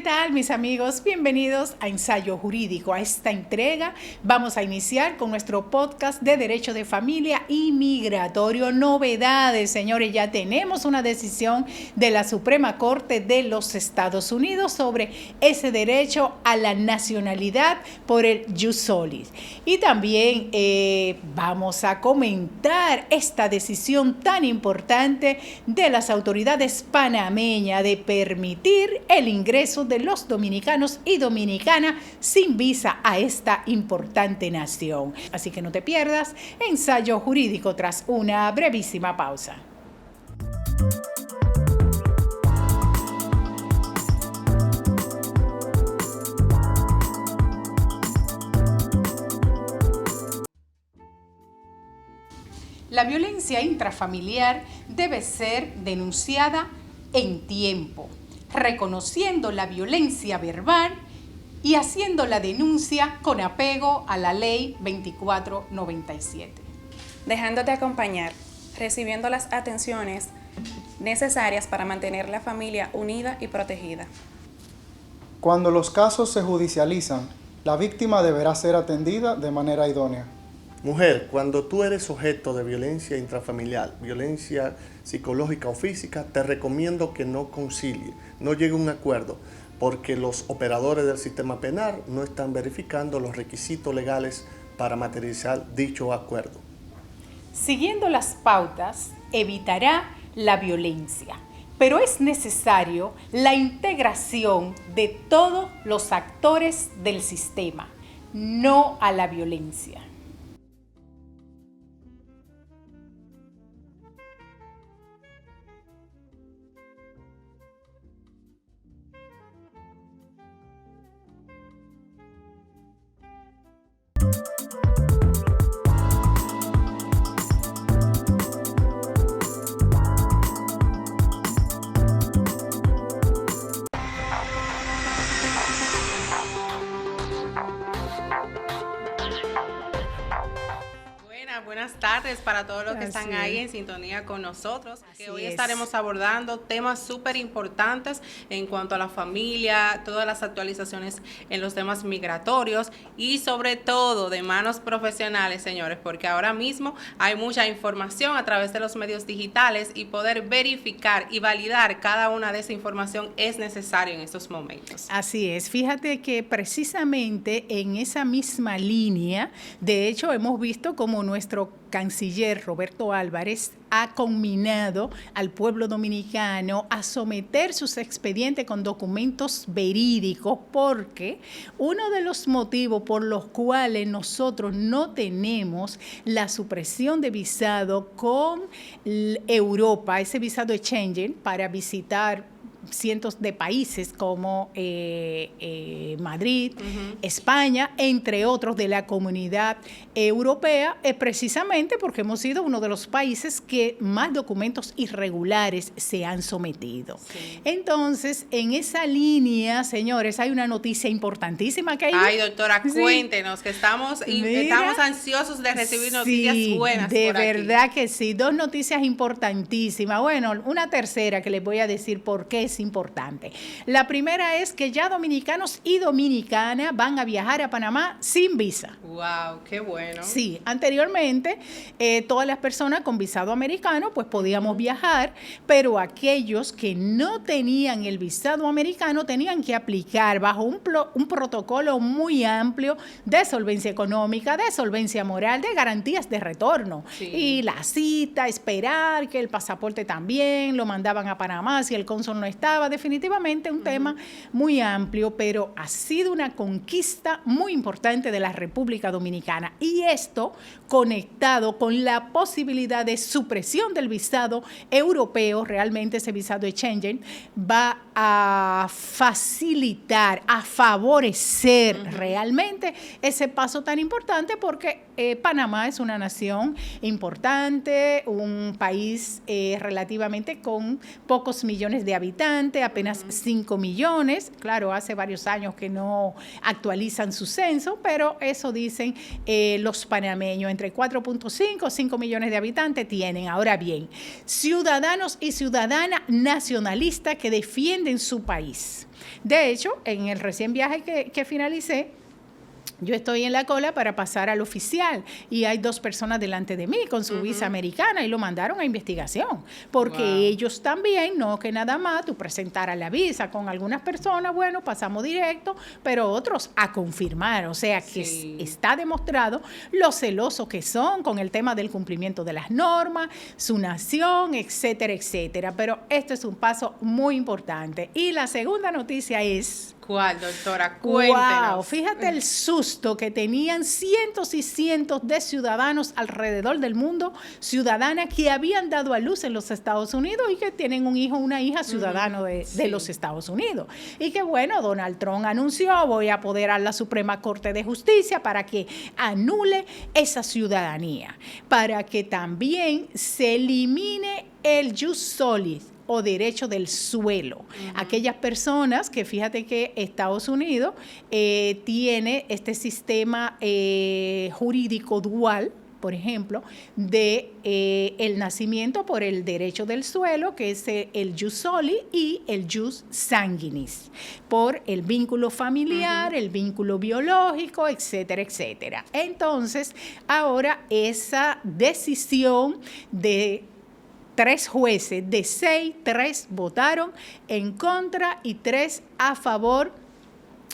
tal, mis amigos? Bienvenidos a Ensayo Jurídico. A esta entrega vamos a iniciar con nuestro podcast de Derecho de Familia y Migratorio. Novedades, señores, ya tenemos una decisión de la Suprema Corte de los Estados Unidos sobre ese derecho a la nacionalidad por el jus solis. Y también vamos a comentar esta decisión tan importante de las autoridades panameñas de permitir el ingreso de los dominicanos y dominicanas sin visa a esta importante nación. Así que no te pierdas Ensayo Jurídico tras una brevísima pausa. La violencia intrafamiliar debe ser denunciada en tiempo, reconociendo la violencia verbal y haciendo la denuncia con apego a la Ley 2497. Dejándote acompañar, recibiendo las atenciones necesarias para mantener la familia unida y protegida. Cuando los casos se judicializan, la víctima deberá ser atendida de manera idónea. Mujer, cuando tú eres objeto de violencia intrafamiliar, violencia psicológica o física, te recomiendo que no concilie, no llegue a un acuerdo, porque los operadores del sistema penal no están verificando los requisitos legales para materializar dicho acuerdo. Siguiendo las pautas, evitará la violencia, pero es necesario la integración de todos los actores del sistema, no a la violencia. Buenas tardes para todos los que están ahí en sintonía con nosotros, que hoy estaremos abordando temas súper importantes en cuanto a la familia, todas las actualizaciones en los temas migratorios y sobre todo de manos profesionales, señores, porque ahora mismo hay mucha información a través de los medios digitales y poder verificar y validar cada una de esa información es necesario en estos momentos. Así es, fíjate que precisamente en esa misma línea, de hecho hemos visto como nuestro canciller Roberto Álvarez ha conminado al pueblo dominicano a someter sus expedientes con documentos verídicos, porque uno de los motivos por los cuales nosotros no tenemos la supresión de visado con Europa, ese visado de Schengen para visitar cientos de países como Madrid, España, entre otros de la comunidad europea, precisamente porque hemos sido uno de los países que más documentos irregulares se han sometido. Sí. Entonces, en esa línea, señores, hay una noticia importantísima que hay. Ay, doctora, cuéntenos, que estamos ansiosos de recibir noticias buenas. De verdad que sí, dos noticias importantísimas. Bueno, una tercera que les voy a decir por qué es importante. La primera es que ya dominicanos y dominicanas van a viajar a Panamá sin visa. ¡Wow! ¡Qué bueno! Sí, anteriormente todas las personas con visado americano pues podíamos viajar, pero aquellos que no tenían el visado americano tenían que aplicar bajo un protocolo muy amplio de solvencia económica, de solvencia moral, de garantías de retorno. Sí. Y la cita, esperar que el pasaporte también, lo mandaban a Panamá si el cónsul no estaba. Definitivamente un tema muy amplio, pero ha sido una conquista muy importante de la República Dominicana. Y esto conectado con la posibilidad de supresión del visado europeo, realmente ese visado de Schengen, va a facilitar, a favorecer realmente ese paso tan importante, porque Panamá es una nación importante, un país relativamente con pocos millones de habitantes, habitantes, apenas 5 millones. Claro, hace varios años que no actualizan su censo, pero eso dicen los panameños, entre 4.5 y 5 millones de habitantes tienen. Ahora bien, ciudadanos y ciudadanas nacionalistas que defienden su país. De hecho, en el recién viaje que finalicé, yo estoy en la cola para pasar al oficial y hay 2 personas delante de mí con su visa americana y lo mandaron a investigación, porque ellos también, no que nada más tú presentaras la visa con algunas personas, bueno, pasamos directo, pero otros a confirmar, o sea que está demostrado lo celosos que son con el tema del cumplimiento de las normas, su nación, etcétera, etcétera, pero esto es un paso muy importante. Y la segunda noticia es... ¿Cuál, doctora? Cuéntenos. Wow, fíjate el susto que tenían cientos y cientos de ciudadanos alrededor del mundo, ciudadanas que habían dado a luz en los Estados Unidos y que tienen un hijo o una hija ciudadano de los Estados Unidos. Y que bueno, Donald Trump anunció, voy a apoderar la Suprema Corte de Justicia para que anule esa ciudadanía, para que también se elimine el jus soli, o derecho del suelo. Aquellas personas que fíjate que Estados Unidos tiene este sistema jurídico dual, por ejemplo, de el nacimiento por el derecho del suelo, que es el jus soli, y el jus sanguinis, por el vínculo familiar, el vínculo biológico, etcétera, etcétera. Entonces, ahora esa decisión de 3 jueces, de 6, 3 votaron en contra y 3 a favor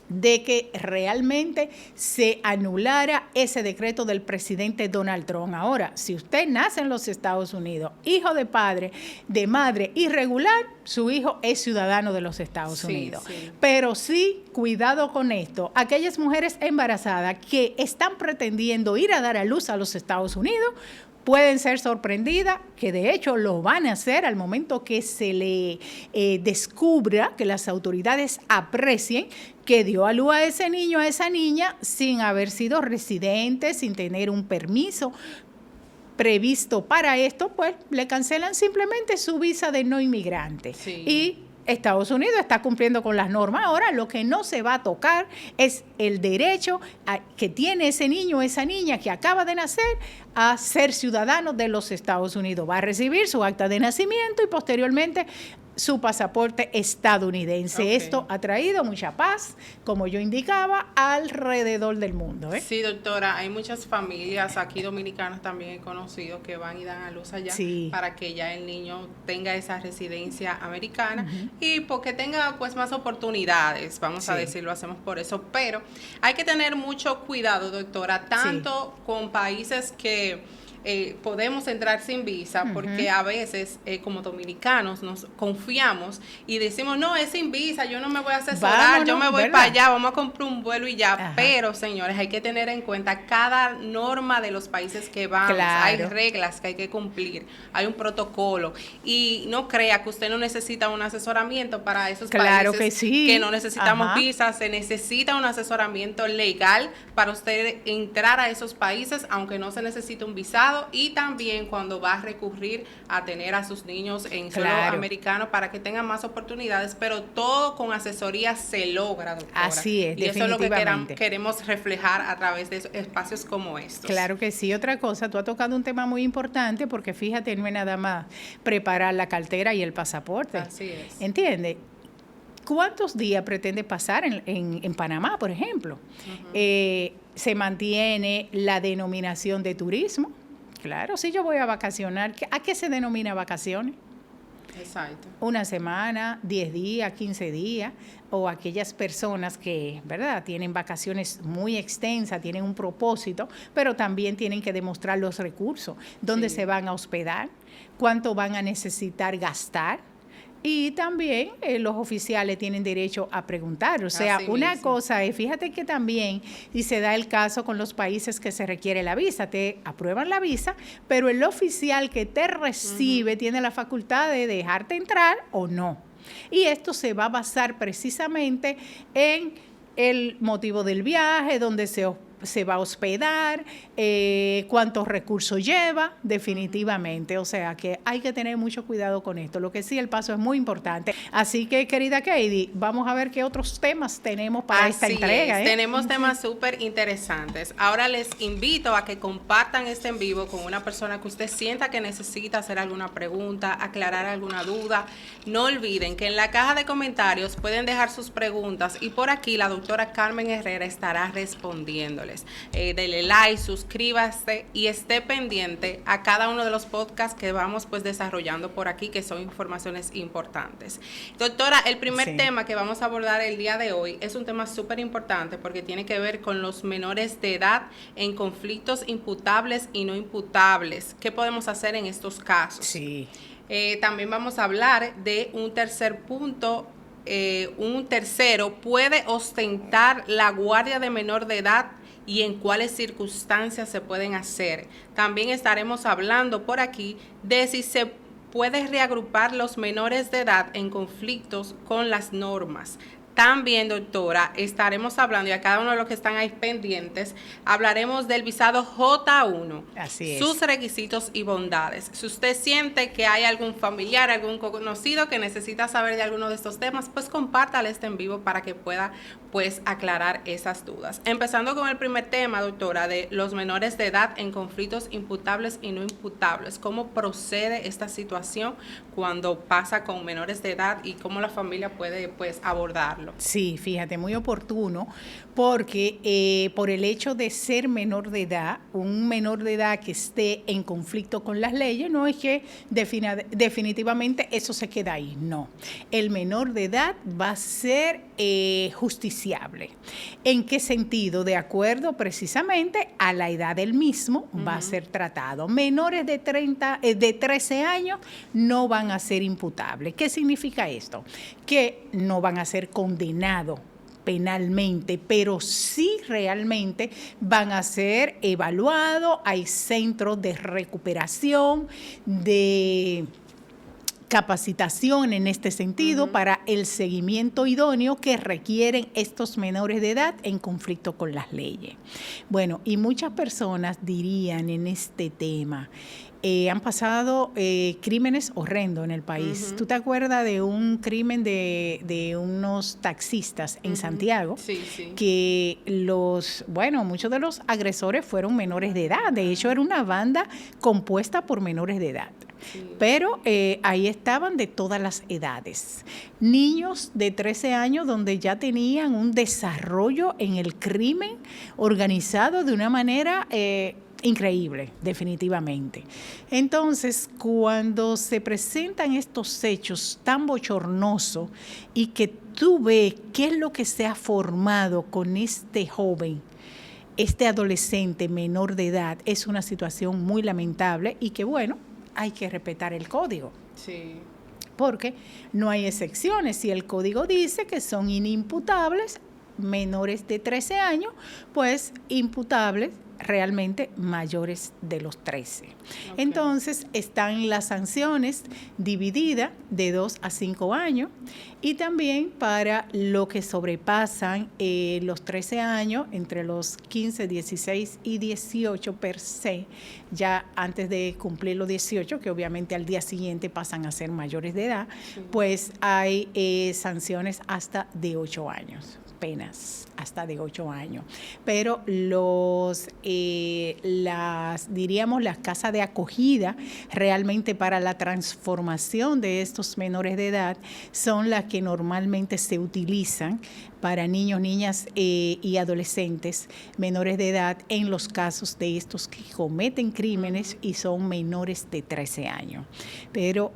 de que realmente se anulara ese decreto del presidente Donald Trump. Ahora, si usted nace en los Estados Unidos, hijo de padre, de madre irregular, su hijo es ciudadano de los Estados Unidos. Sí. Pero sí, cuidado con esto. Aquellas mujeres embarazadas que están pretendiendo ir a dar a luz a los Estados Unidos, pueden ser sorprendidas, que de hecho lo van a hacer al momento que se le descubra, que las autoridades aprecien que dio a luz a ese niño, a esa niña, sin haber sido residente, sin tener un permiso previsto para esto, pues le cancelan simplemente su visa de no inmigrante. Sí. Y Estados Unidos está cumpliendo con las normas. Ahora lo que no se va a tocar es el derecho que tiene ese niño o esa niña que acaba de nacer a ser ciudadano de los Estados Unidos. Va a recibir su acta de nacimiento y posteriormente su pasaporte estadounidense. Okay. Esto ha traído mucha paz, como yo indicaba, alrededor del mundo. Sí, doctora, hay muchas familias aquí dominicanas también he conocido que van y dan a luz allá para que ya el niño tenga esa residencia americana y porque tenga pues más oportunidades, vamos a decirlo, hacemos por eso, pero hay que tener mucho cuidado, doctora, tanto con países que podemos entrar sin visa, porque a veces como dominicanos nos confiamos y decimos, no, es sin visa, yo no me voy a asesorar, yo me voy para allá, vamos a comprar un vuelo y ya. Pero, señores, hay que tener en cuenta cada norma de los países que vamos. Claro. Hay reglas que hay que cumplir, hay un protocolo y no crea que usted no necesita un asesoramiento para esos países que no necesitamos visa. Se necesita un asesoramiento legal para usted entrar a esos países, aunque no se necesite un visado. Y también cuando va a recurrir a tener a sus niños en suelo americano para que tengan más oportunidades, pero todo con asesoría se logra, doctora. Así es, y eso es lo que queremos reflejar a través de espacios como estos. Claro que sí. Otra cosa, tú has tocado un tema muy importante porque fíjate, no es nada más preparar la cartera y el pasaporte. Así es. ¿Entiendes? ¿Cuántos días pretende pasar en Panamá, por ejemplo? Se mantiene la denominación de turismo. Claro, si yo voy a vacacionar, ¿a qué se denomina vacaciones? Exacto. Una semana, 10 días, 15 días, o aquellas personas que, ¿verdad?, tienen vacaciones muy extensas, tienen un propósito, pero también tienen que demostrar los recursos, dónde se van a hospedar, cuánto van a necesitar gastar. Y también los oficiales tienen derecho a preguntar. O sea, una cosa es, fíjate que también, y se da el caso con los países que se requiere la visa, te aprueban la visa, pero el oficial que te recibe tiene la facultad de dejarte entrar o no. Y esto se va a basar precisamente en el motivo del viaje, donde se se va a hospedar, cuántos recursos lleva, definitivamente. O sea que hay que tener mucho cuidado con esto. Lo que sí, el paso es muy importante. Así que, querida Katie, vamos a ver qué otros temas tenemos para esta entrega. Tenemos temas súper interesantes. Ahora les invito a que compartan este en vivo con una persona que usted sienta que necesita hacer alguna pregunta, aclarar alguna duda. No olviden que en la caja de comentarios pueden dejar sus preguntas y por aquí la doctora Carmen Herrera estará respondiéndoles. Dele like, suscríbase y esté pendiente a cada uno de los podcasts que vamos pues desarrollando por aquí, que son informaciones importantes. Doctora, el primer tema que vamos a abordar el día de hoy es un tema súper importante porque tiene que ver con los menores de edad en conflictos imputables y no imputables. ¿Qué podemos hacer en estos casos? Sí. También vamos a hablar de un tercer punto. Un tercero puede ostentar la guardia de menor de edad y en cuáles circunstancias se pueden hacer. También estaremos hablando por aquí de si se puede reagrupar los menores de edad en conflictos con las normas. También, doctora, estaremos hablando, y a cada uno de los que están ahí pendientes, hablaremos del visado J1, Así es. Sus requisitos y bondades. Si usted siente que hay algún familiar, algún conocido que necesita saber de alguno de estos temas, pues compártale este en vivo para que pueda pues aclarar esas dudas. Empezando con el primer tema, doctora, de los menores de edad en conflictos imputables y no imputables. ¿Cómo procede esta situación cuando pasa con menores de edad y cómo la familia puede pues abordarlo? Sí, fíjate, muy oportuno, porque por el hecho de ser menor de edad, un menor de edad que esté en conflicto con las leyes, no es que definitivamente eso se queda ahí, no. El menor de edad va a ser justiciable. ¿En qué sentido? De acuerdo precisamente a la edad del mismo va a ser tratado. Menores de 13 años no van a ser imputables. ¿Qué significa esto? Que no van a ser condenados penalmente, pero sí realmente van a ser evaluados. Hay centros de recuperación, de capacitación en este sentido para el seguimiento idóneo que requieren estos menores de edad en conflicto con las leyes. Bueno, y muchas personas dirían en este tema, han pasado crímenes horrendos en el país. ¿Tú te acuerdas de un crimen de unos taxistas en Santiago? Sí, sí. Que muchos de los agresores fueron menores de edad. De hecho, era una banda compuesta por menores de edad. Sí. Pero ahí estaban de todas las edades. Niños de 13 años donde ya tenían un desarrollo en el crimen organizado de una manera increíble, definitivamente. Entonces, cuando se presentan estos hechos tan bochornosos y que tú ves qué es lo que se ha formado con este joven, este adolescente menor de edad, es una situación muy lamentable y que, bueno, hay que respetar el código. Sí. Porque no hay excepciones. Si el código dice que son inimputables menores de 13 años, pues imputables realmente mayores de los 13. Okay. Entonces, están las sanciones divididas de 2 a 5 años y también para lo que sobrepasan los 13 años, entre los 15, 16 y 18 per se, ya antes de cumplir los 18, que obviamente al día siguiente pasan a ser mayores de edad, pues hay sanciones hasta de 8 años. Penas hasta de 8 años. Pero las casas de acogida realmente para la transformación de estos menores de edad son las que normalmente se utilizan para niños, niñas y adolescentes menores de edad en los casos de estos que cometen crímenes y son menores de 13 años. Pero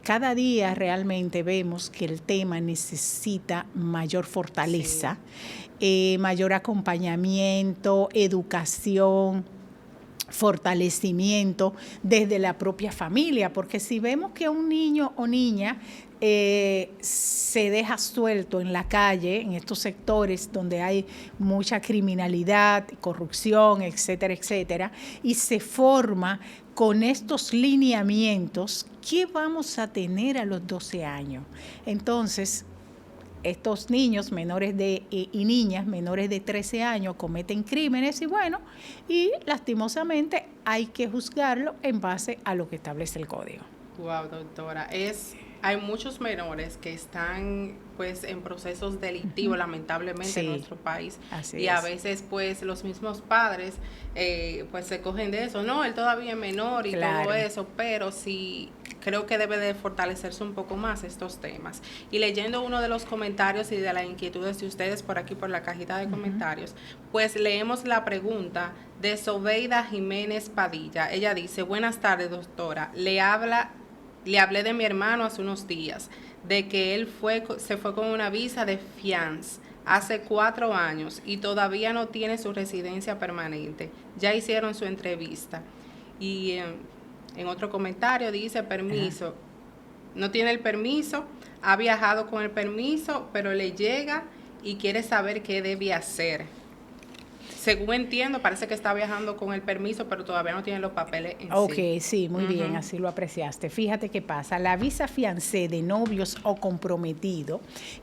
cada día realmente vemos que el tema necesita mayor fortaleza, mayor acompañamiento, educación, fortalecimiento desde la propia familia, porque si vemos que un niño o niña se deja suelto en la calle, en estos sectores donde hay mucha criminalidad, corrupción, etcétera, etcétera, y se forma con estos lineamientos, ¿qué vamos a tener a los 12 años? Entonces, estos niños menores y niñas menores de 13 años cometen crímenes y lastimosamente hay que juzgarlo en base a lo que establece el código. Wow, doctora, hay muchos menores que están pues en procesos delictivos, lamentablemente, en nuestro país. Así y es. A veces pues los mismos padres pues se cogen de eso. No, él todavía es menor y todo eso, pero sí creo que debe de fortalecerse un poco más estos temas. Y leyendo uno de los comentarios y de las inquietudes de ustedes por aquí por la cajita de comentarios, pues leemos la pregunta de Sobeida Jiménez Padilla. Ella dice: buenas tardes, doctora. Le hablé de mi hermano hace unos días, de que él se fue con una visa de fianza hace 4 años y todavía no tiene su residencia permanente. Ya hicieron su entrevista. Y en otro comentario dice: permiso, no tiene el permiso, ha viajado con el permiso, pero le llega y quiere saber qué debe hacer. Según entiendo, parece que está viajando con el permiso, pero todavía no tiene los papeles en sí. Sí, muy bien, así lo apreciaste. Fíjate qué pasa. La visa fiancé de novios o comprometido,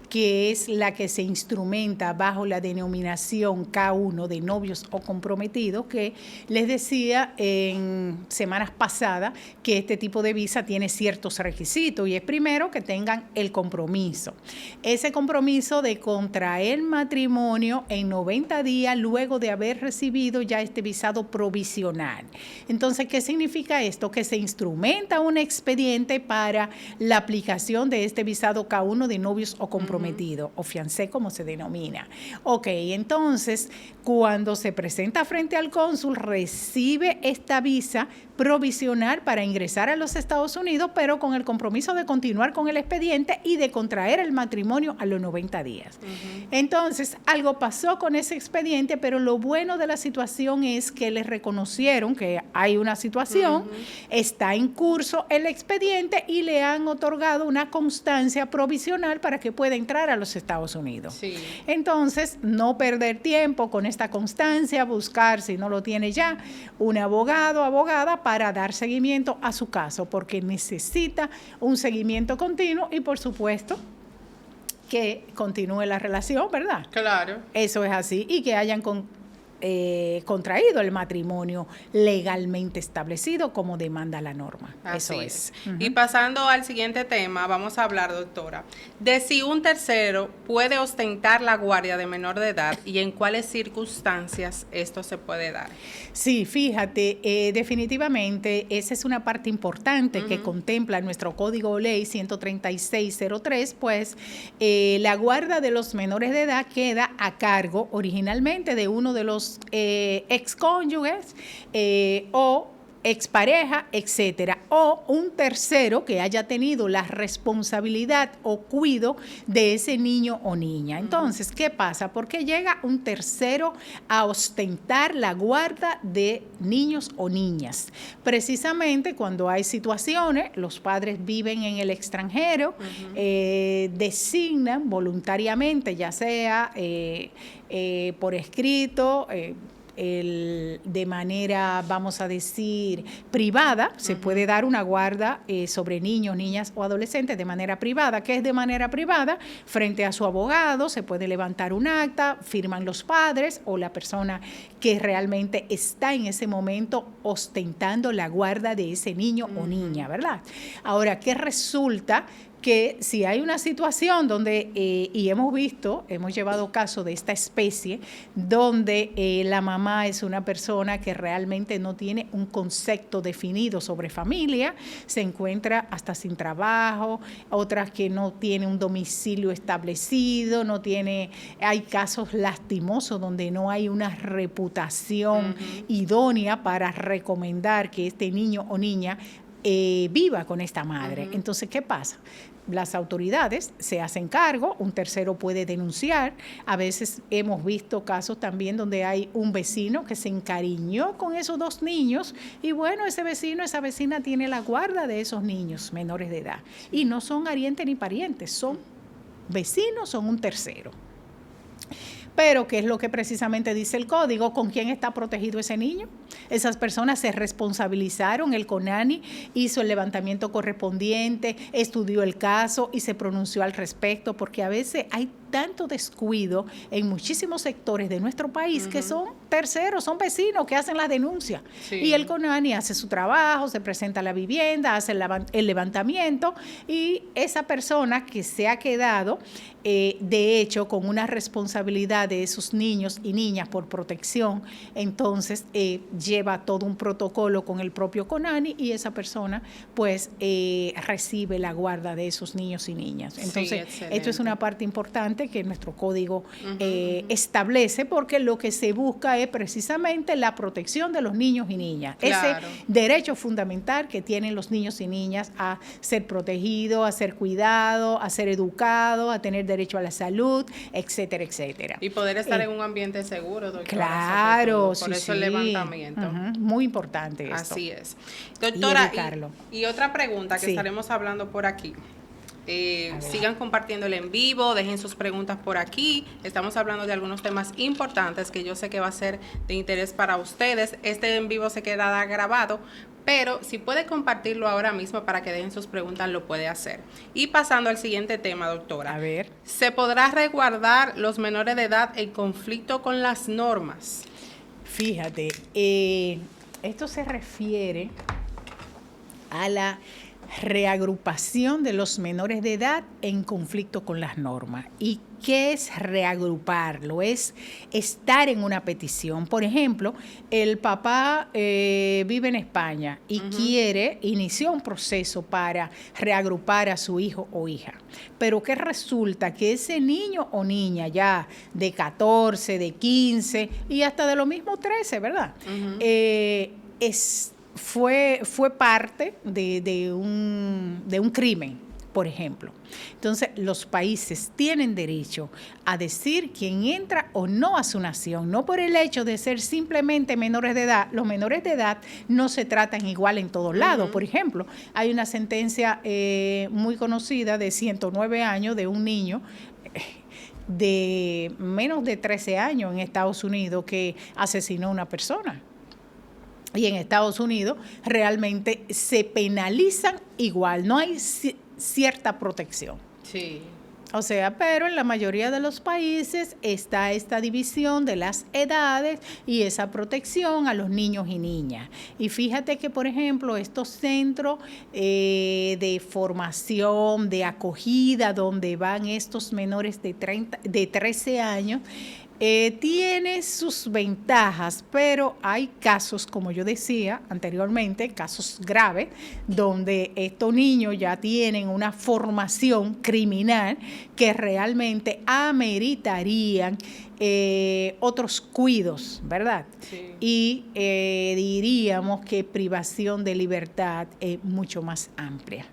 que es la que se instrumenta bajo la denominación K1 de novios o comprometidos, que les decía en semanas pasadas que este tipo de visa tiene ciertos requisitos, y es primero que tengan el compromiso. Ese compromiso de contraer matrimonio en 90 días luego de haber recibido ya este visado provisional. Entonces, ¿qué significa esto? Que se instrumenta un expediente para la aplicación de este visado K1 de novios o comprometido, o fiancé como se denomina. Ok, entonces, cuando se presenta frente al cónsul, recibe esta visa provisional para ingresar a los Estados Unidos, pero con el compromiso de continuar con el expediente y de contraer el matrimonio a los 90 días. Entonces, algo pasó con ese expediente, pero lo bueno de la situación es que les reconocieron que hay una situación, está en curso el expediente y le han otorgado una constancia provisional para que pueda entrar a los Estados Unidos. Sí. Entonces, no perder tiempo con esta constancia, buscar, si no lo tiene ya, un abogado, abogada, para dar seguimiento a su caso, porque necesita un seguimiento continuo y, por supuesto, que continúe la relación, ¿verdad? Claro. Eso es así, y que hayan contraído el matrimonio legalmente establecido como demanda la norma. Así Eso es. Y pasando al siguiente tema, vamos a hablar, doctora, de si un tercero puede ostentar la guardia de menor de edad y en cuáles circunstancias esto se puede dar. Sí, fíjate, definitivamente esa es una parte importante que contempla nuestro Código Ley 13603, pues la guarda de los menores de edad queda a cargo originalmente de uno de los excónyuges o expareja, etcétera, o un tercero que haya tenido la responsabilidad o cuidado de ese niño o niña. Entonces, ¿qué pasa? ¿Por qué llega un tercero a ostentar la guarda de niños o niñas? Precisamente cuando hay situaciones, los padres viven en el extranjero, designan voluntariamente, ya sea por escrito, de manera, vamos a decir, privada, se puede dar una guarda sobre niños, niñas o adolescentes de manera privada. ¿Qué es de manera privada? Frente a su abogado se puede levantar un acta, firman los padres o la persona que realmente está en ese momento ostentando la guarda de ese niño o niña, ¿verdad? Ahora, ¿qué resulta? Que si hay una situación donde, y hemos llevado caso de esta especie, donde la mamá es una persona que realmente no tiene un concepto definido sobre familia, se encuentra hasta sin trabajo, otras que no tiene un domicilio establecido, hay casos lastimosos donde no hay una reputación idónea para recomendar que este niño o niña viva con esta madre. Entonces, ¿qué pasa? Las autoridades se hacen cargo, un tercero puede denunciar. A veces hemos visto casos también donde hay un vecino que se encariñó con esos 2 niños y bueno, ese vecino, esa vecina tiene la guarda de esos niños menores de edad. Y no son arientes ni parientes, son vecinos, son un tercero. Pero ¿qué es lo que precisamente dice el código? ¿Con quién está protegido ese niño? Esas personas se responsabilizaron, el CONANI hizo el levantamiento correspondiente, estudió el caso y se pronunció al respecto, porque a veces hay tanto descuido en muchísimos sectores de nuestro país que son terceros, son vecinos que hacen las denuncias. Sí. Y el CONANI hace su trabajo, se presenta a la vivienda, hace el levantamiento y esa persona que se ha quedado, de hecho, con una responsabilidad de esos niños y niñas por protección, entonces lleva todo un protocolo con el propio CONANI y esa persona pues recibe la guarda de esos niños y niñas. Entonces, esto es una parte importante que nuestro código establece, porque lo que se busca es precisamente la protección de los niños y niñas. Claro. Ese derecho fundamental que tienen los niños y niñas a ser protegidos, a ser cuidados, a ser educados, a tener derecho a la salud, etcétera, etcétera. Y poder estar en un ambiente seguro, doctora. Claro, por eso el levantamiento. Muy importante esto. Así es. Doctora, y otra pregunta que estaremos hablando por aquí. Sigan compartiendo el en vivo, dejen sus preguntas por aquí. Estamos hablando de algunos temas importantes que yo sé que va a ser de interés para ustedes. Este en vivo se quedará grabado, pero si puede compartirlo ahora mismo para que dejen sus preguntas, lo puede hacer. Y pasando al siguiente tema, doctora. A ver. ¿Se podrá resguardar los menores de edad en conflicto con las normas? Fíjate, esto se refiere a la reagrupación de los menores de edad en conflicto con las normas. ¿Y qué es reagruparlo? Es estar en una petición. Por ejemplo, el papá vive en España y inició un proceso para reagrupar a su hijo o hija. Pero ¿qué resulta? Que ese niño o niña ya de 14, de 15 y hasta de lo mismo 13, ¿verdad? Fue parte de un crimen, por ejemplo. Entonces, los países tienen derecho a decir quién entra o no a su nación, no por el hecho de ser simplemente menores de edad. Los menores de edad no se tratan igual en todos lados. Por ejemplo, hay una sentencia muy conocida de 109 años de un niño de menos de 13 años en Estados Unidos que asesinó a una persona. Y en Estados Unidos realmente se penalizan igual, no hay cierta protección. Sí. O sea, pero en la mayoría de los países está esta división de las edades y esa protección a los niños y niñas. Y fíjate que, por ejemplo, estos centros de formación, de acogida, donde van estos menores de 13 años, tiene sus ventajas, pero hay casos, como yo decía anteriormente, casos graves, donde estos niños ya tienen una formación criminal que realmente ameritarían otros cuidados, ¿verdad? Sí. Y diríamos que privación de libertad es mucho más amplia.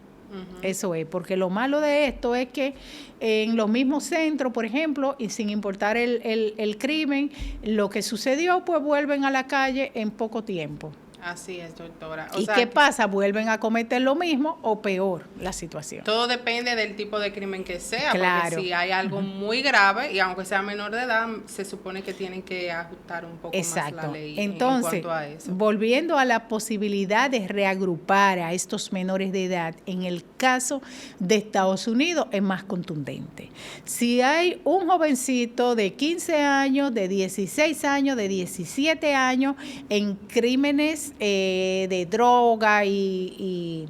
Eso es, porque lo malo de esto es que en los mismos centros, por ejemplo, y sin importar el crimen, lo que sucedió, pues vuelven a la calle en poco tiempo. Así es, doctora. ¿Y qué pasa? Vuelven a cometer lo mismo o peor la situación. Todo depende del tipo de crimen que sea, claro. Porque si hay algo muy grave, y aunque sea menor de edad, se supone que tienen que ajustar un poco más la ley. Entonces, en cuanto a eso. Volviendo a la posibilidad de reagrupar a estos menores de edad, en el caso de Estados Unidos es más contundente. Si hay un jovencito de 15 años, de 16 años, de 17 años en crímenes de droga y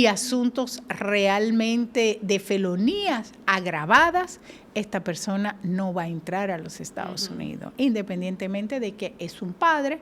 asuntos realmente de felonías agravadas, esta persona no va a entrar a los Estados Unidos, independientemente de que es un padre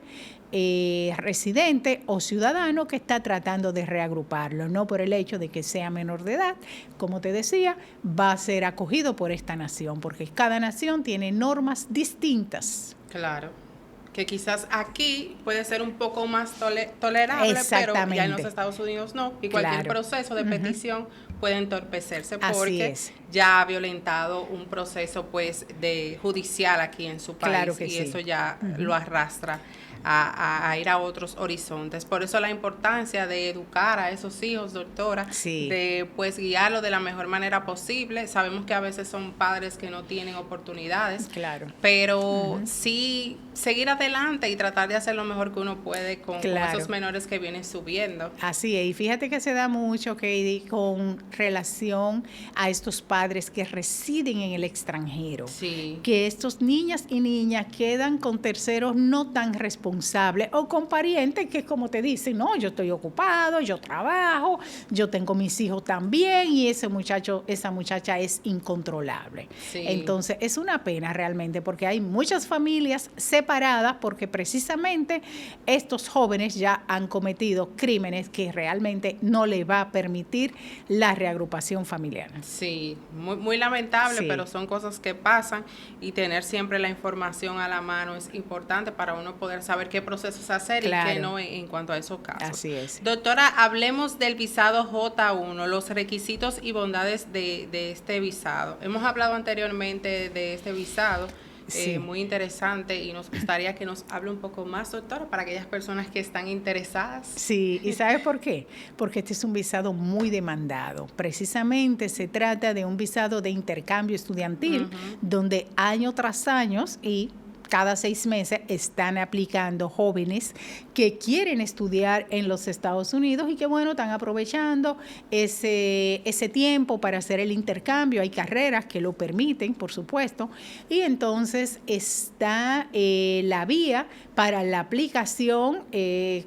residente o ciudadano que está tratando de reagruparlo, no por el hecho de que sea menor de edad. Como te decía, va a ser acogido por esta nación, porque cada nación tiene normas distintas. Claro. Que quizás aquí puede ser un poco más tolerable, pero ya en los Estados Unidos no. Y cualquier proceso de petición puede entorpecerse porque ya ha violentado un proceso pues de judicial aquí en su país, claro que y eso ya lo arrastra a ir a otros horizontes. Por eso la importancia de educar a esos hijos, doctora, Sí. de pues guiarlos de la mejor manera posible. Sabemos que a veces son padres que no tienen oportunidades, Claro. pero sí seguir adelante y tratar de hacer lo mejor que uno puede con esos menores que vienen subiendo. Así es, y fíjate que se da mucho, Katie, con relación a estos padres que residen en el extranjero. Sí. Que estos niñas y niñas quedan con terceros no tan responsables o con parientes que, como te dicen, no, yo estoy ocupado, yo trabajo, yo tengo mis hijos también y ese muchacho, esa muchacha es incontrolable. Sí. Entonces, es una pena realmente porque hay muchas familias separadas porque precisamente estos jóvenes ya han cometido crímenes que realmente no le va a permitir la reagrupación familiar. Sí, muy, muy lamentable, Sí. pero son cosas que pasan y tener siempre la información a la mano es importante para uno poder saber qué procesos hacer Claro. y qué no en cuanto a esos casos. Así es. Doctora, hablemos del visado J1, los requisitos y bondades de este visado. Hemos hablado anteriormente de este visado. Sí. Muy interesante y nos gustaría que nos hable un poco más, doctora, para aquellas personas que están interesadas. Sí, ¿y sabes por qué? Porque este es un visado muy demandado. Precisamente se trata de un visado de intercambio estudiantil, donde año tras año y cada 6 meses están aplicando jóvenes que quieren estudiar en los Estados Unidos y que, bueno, están aprovechando ese tiempo para hacer el intercambio. Hay carreras que lo permiten, por supuesto, y entonces está la vía para la aplicación,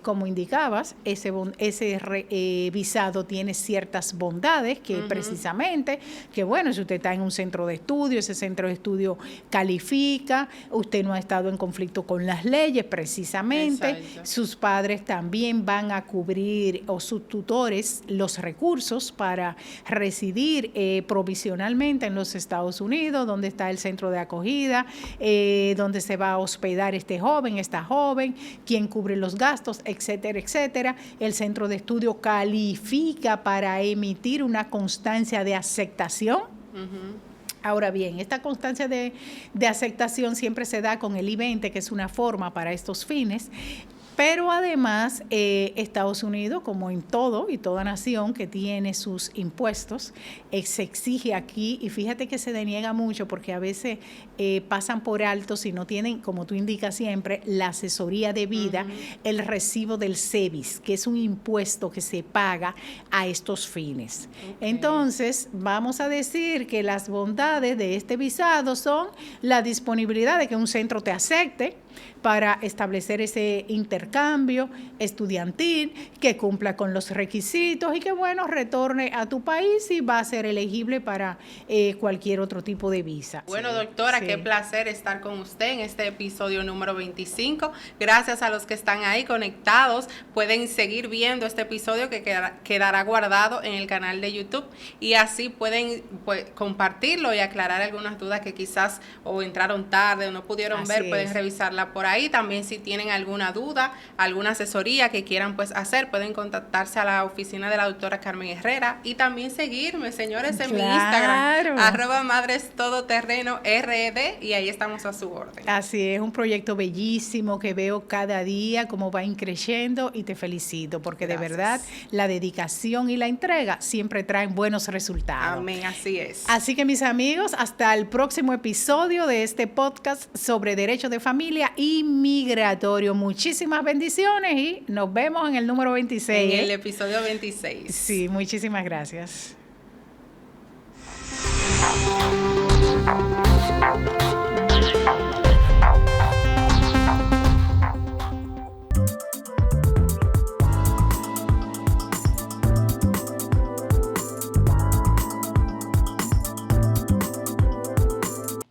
como indicabas, ese visado tiene ciertas bondades que precisamente, que bueno, si usted está en un centro de estudio, ese centro de estudio califica, usted no ha estado en conflicto con las leyes precisamente, Exacto. sus padres también van a cubrir, o sus tutores, los recursos para residir provisionalmente en los Estados Unidos, donde está el centro de acogida, donde se va a hospedar este joven, esta joven, quién cubre los gastos, etcétera, etcétera. El centro de estudio califica para emitir una constancia de aceptación. Ahora bien, esta constancia de aceptación siempre se da con el I-20, que es una forma para estos fines, pero además Estados Unidos, como en todo y toda nación que tiene sus impuestos, se exige aquí, y fíjate que se deniega mucho porque a veces pasan por alto si no tienen, como tú indicas siempre, la asesoría debida, el recibo del SEVIS, que es un impuesto que se paga a estos fines. Okay. Entonces, vamos a decir que las bondades de este visado son la disponibilidad de que un centro te acepte para establecer ese intercambio estudiantil, que cumpla con los requisitos y que, bueno, retorne a tu país y va a ser elegible para cualquier otro tipo de visa. Bueno, doctora, sí. Qué placer estar con usted en este episodio número 25. Gracias a los que están ahí conectados. Pueden seguir viendo este episodio que quedará guardado en el canal de YouTube y así pueden compartirlo y aclarar algunas dudas que quizás o entraron tarde o no pudieron ver, pueden revisarla por ahí. También si tienen alguna duda, alguna asesoría que quieran pues hacer, pueden contactarse a la oficina de la doctora Carmen Herrera y también seguirme, señores, en mi Instagram, @madrestodoterreno.rd, y ahí estamos a su orden. Así es, un proyecto bellísimo que veo cada día cómo va increciendo y te felicito porque Gracias. De verdad la dedicación y la entrega siempre traen buenos resultados. Amén, así es. Así que mis amigos, hasta el próximo episodio de este podcast sobre derecho de familia y migratorio. Muchísimas bendiciones y nos vemos en el número 26. En el episodio 26. Sí, muchísimas gracias.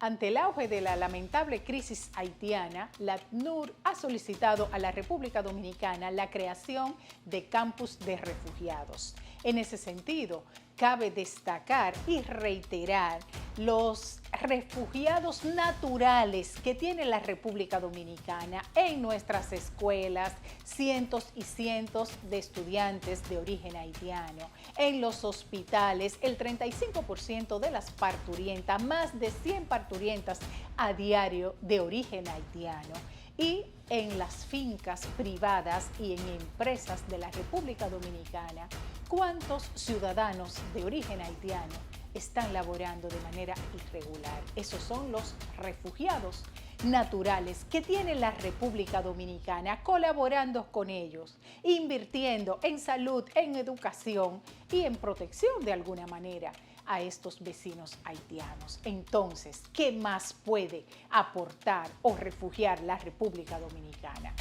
Ante el auge de la lamentable crisis haitiana, la ACNUR ha solicitado a la República Dominicana la creación de campus de refugiados. En ese sentido, cabe destacar y reiterar los refugiados naturales que tiene la República Dominicana en nuestras escuelas, cientos y cientos de estudiantes de origen haitiano, en los hospitales, el 35% de las parturientas, más de 100 parturientas a diario de origen haitiano. y en las fincas privadas y en empresas de la República Dominicana, ¿cuántos ciudadanos de origen haitiano están laborando de manera irregular? Esos son los refugiados naturales que tiene la República Dominicana, colaborando con ellos, invirtiendo en salud, en educación y en protección de alguna manera a estos vecinos haitianos. Entonces, ¿qué más puede aportar o refugiar la República Dominicana?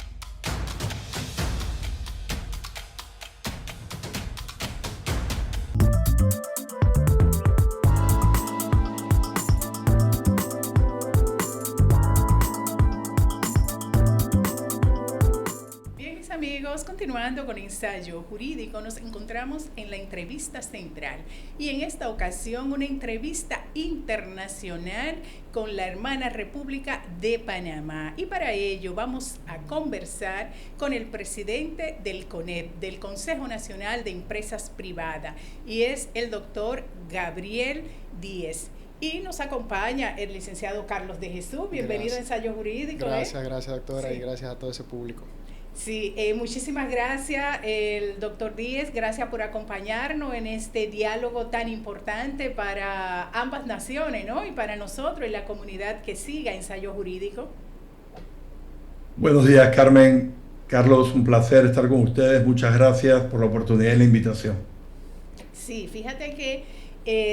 Amigos, continuando con Ensayo Jurídico, nos encontramos en la entrevista central y en esta ocasión una entrevista internacional con la hermana República de Panamá, y para ello vamos a conversar con el presidente del CONEP, del Consejo Nacional de Empresas Privadas, y es el doctor Gabriel Díez. Y nos acompaña el licenciado Carlos de Jesús. Bienvenido a Ensayo Jurídico. Gracias doctora, sí. Y gracias a todo ese público. Sí, muchísimas gracias, el doctor Díez, gracias por acompañarnos en este diálogo tan importante para ambas naciones, ¿no? Y para nosotros y la comunidad que siga Ensayo Jurídico. Buenos días, Carmen. Carlos, un placer estar con ustedes. Muchas gracias por la oportunidad y la invitación. Sí, fíjate que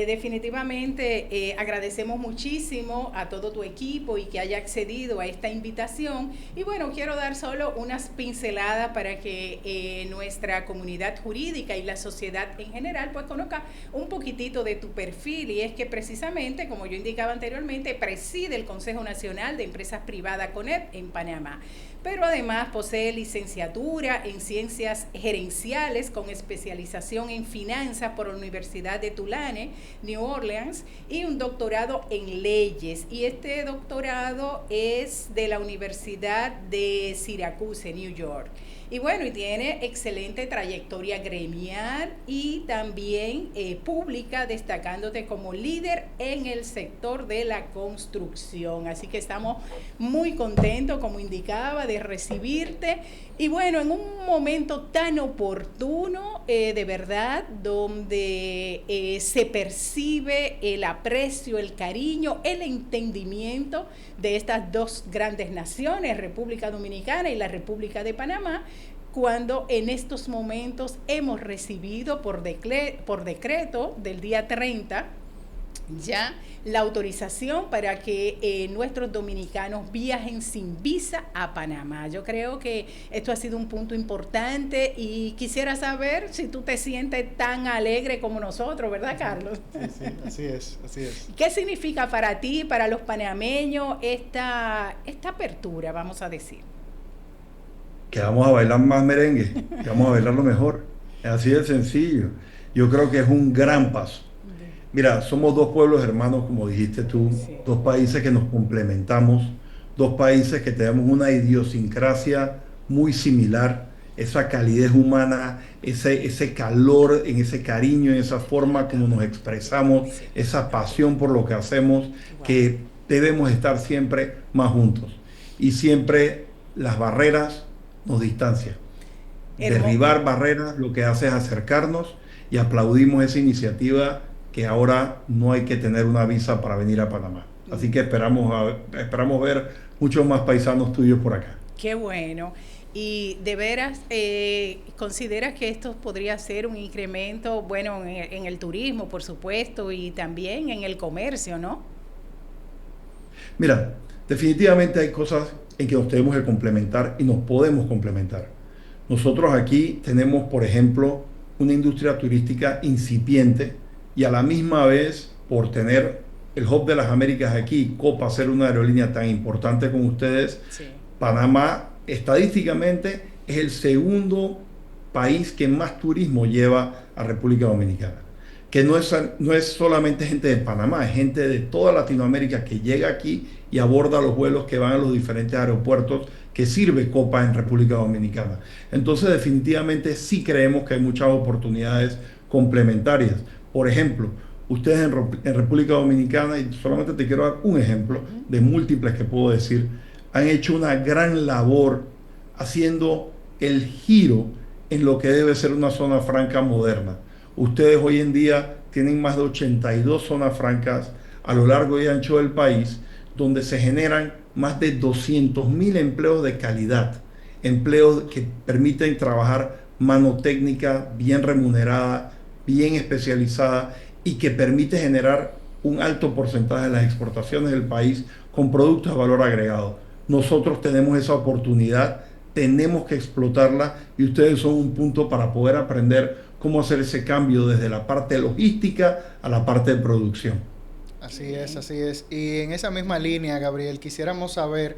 definitivamente agradecemos muchísimo a todo tu equipo y que haya accedido a esta invitación. Y bueno, quiero dar solo unas pinceladas para que nuestra comunidad jurídica y la sociedad en general pues conozca un poquitito de tu perfil. Y es que precisamente, como yo indicaba anteriormente, preside el Consejo Nacional de Empresas Privadas CONEP en Panamá. Pero además posee licenciatura en Ciencias Gerenciales con especialización en Finanzas por la Universidad de Tulane, New Orleans, y un doctorado en Leyes. Y este doctorado es de la Universidad de Syracuse, New York. Y bueno, y tiene excelente trayectoria gremial y también pública, destacándote como líder en el sector de la construcción. Así que estamos muy contentos, como indicaba, de recibirte. Y bueno, en un momento tan oportuno, de verdad, donde se percibe el aprecio, el cariño, el entendimiento de estas dos grandes naciones, República Dominicana y la República de Panamá, cuando en estos momentos hemos recibido por decreto del día 30 ya la autorización para que nuestros dominicanos viajen sin visa a Panamá. Yo creo que esto ha sido un punto importante y quisiera saber si tú te sientes tan alegre como nosotros, ¿verdad, Carlos? Sí, así es. ¿Qué significa para ti, para los panameños, esta apertura, vamos a decir? Que vamos a bailar más merengue, que vamos a bailarlo mejor. Así de sencillo. Yo creo que es un gran paso. Mira, somos dos pueblos hermanos, como dijiste tú, sí. Dos países que nos complementamos, dos países que tenemos una idiosincrasia muy similar, esa calidez humana, ese calor, en ese cariño, en esa forma como nos expresamos, esa pasión por lo que hacemos, que debemos estar siempre más juntos. Y siempre las barreras nos distancian. Derribar barreras lo que hace es acercarnos, y aplaudimos esa iniciativa que ahora no hay que tener una visa para venir a Panamá. Así que esperamos ver muchos más paisanos tuyos por acá. Qué bueno. Y de veras, ¿consideras que esto podría ser un incremento, bueno, en el turismo, por supuesto, y también en el comercio, ¿no? Mira, definitivamente hay cosas en que nos tenemos que complementar y nos podemos complementar. Nosotros aquí tenemos, por ejemplo, una industria turística incipiente, y a la misma vez, por tener el Hub de las Américas aquí, Copa, ser una aerolínea tan importante como ustedes, sí. Panamá estadísticamente es el segundo país que más turismo lleva a República Dominicana. Que no es solamente gente de Panamá, es gente de toda Latinoamérica que llega aquí y aborda los vuelos que van a los diferentes aeropuertos que sirve Copa en República Dominicana. Entonces, definitivamente sí creemos que hay muchas oportunidades complementarias. Por ejemplo, ustedes en República Dominicana, y solamente te quiero dar un ejemplo de múltiples que puedo decir, han hecho una gran labor haciendo el giro en lo que debe ser una zona franca moderna. Ustedes hoy en día tienen más de 82 zonas francas a lo largo y ancho del país, donde se generan más de 200.000 empleos de calidad, empleos que permiten trabajar mano técnica bien remunerada, bien especializada y que permite generar un alto porcentaje de las exportaciones del país con productos de valor agregado. Nosotros tenemos esa oportunidad, tenemos que explotarla y ustedes son un punto para poder aprender cómo hacer ese cambio desde la parte logística a la parte de producción. Así es, así es. Y en esa misma línea, Gabriel, quisiéramos saber,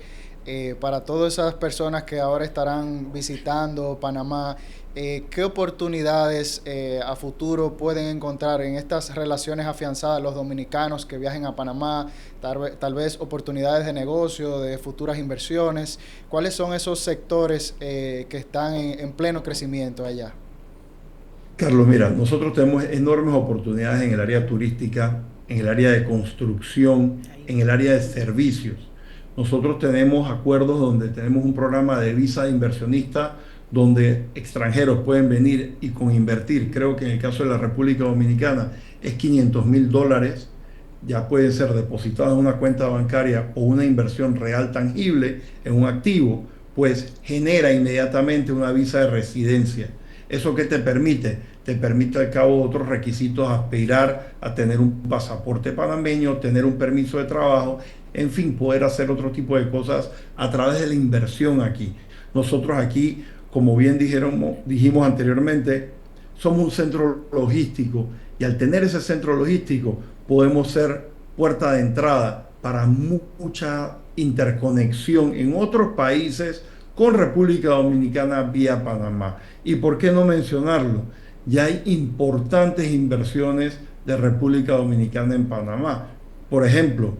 para todas esas personas que ahora estarán visitando Panamá, ¿qué oportunidades a futuro pueden encontrar en estas relaciones afianzadas los dominicanos que viajen a Panamá? Tal vez oportunidades de negocio, de futuras inversiones. ¿Cuáles son esos sectores que están en pleno crecimiento allá? Carlos, mira, nosotros tenemos enormes oportunidades en el área turística, en el área de construcción, en el área de servicios. Nosotros tenemos acuerdos donde tenemos un programa de visa de inversionista donde extranjeros pueden venir y con invertir. Creo que en el caso de la República Dominicana es $500.000, ya pueden ser depositados en una cuenta bancaria o una inversión real tangible en un activo, pues genera inmediatamente una visa de residencia. ¿Eso qué te permite? Te permite al cabo otros requisitos, aspirar a tener un pasaporte panameño, tener un permiso de trabajo, en fin, poder hacer otro tipo de cosas a través de la inversión aquí. Nosotros aquí, como bien dijimos anteriormente, somos un centro logístico y al tener ese centro logístico podemos ser puerta de entrada para mucha interconexión en otros países con República Dominicana vía Panamá. ¿Y por qué no mencionarlo? Ya hay importantes inversiones de República Dominicana en Panamá. Por ejemplo,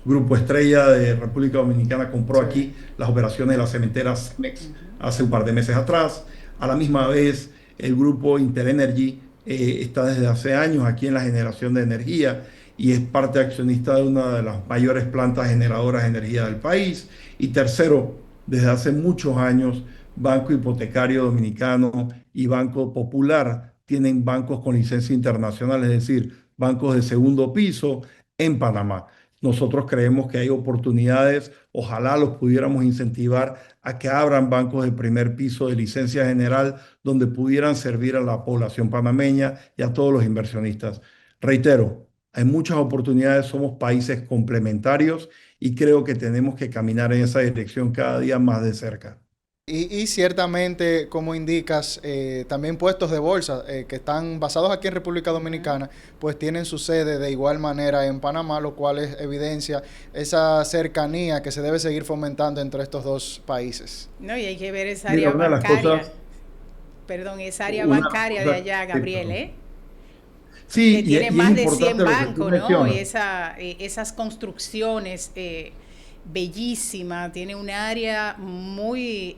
Grupo Estrella de República Dominicana compró aquí las operaciones de la cementera Cemex hace un par de meses atrás. A la misma vez, el Grupo Interenergy está desde hace años aquí en la generación de energía y es parte accionista de una de las mayores plantas generadoras de energía del país. Y tercero, desde hace muchos años, Banco Hipotecario Dominicano y Banco Popular tienen bancos con licencia internacional, es decir, bancos de segundo piso en Panamá. Nosotros creemos que hay oportunidades, ojalá los pudiéramos incentivar a que abran bancos de primer piso de licencia general donde pudieran servir a la población panameña y a todos los inversionistas. Reitero, hay muchas oportunidades, somos países complementarios y creo que tenemos que caminar en esa dirección cada día más de cerca. Y ciertamente, como indicas, también puestos de bolsa que están basados aquí en República Dominicana, pues tienen su sede de igual manera en Panamá, lo cual evidencia esa cercanía que se debe seguir fomentando entre estos dos países. No, y hay que ver esa área bancaria. Esa área bancaria de allá, Gabriel, Sí, que tiene más de 100 bancos, ¿no? Y esas construcciones bellísima, tiene un área muy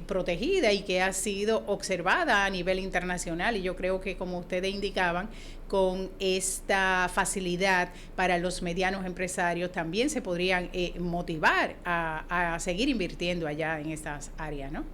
protegida y que ha sido observada a nivel internacional y yo creo que, como ustedes indicaban, con esta facilidad para los medianos empresarios también se podrían motivar a seguir invirtiendo allá en estas áreas, ¿no?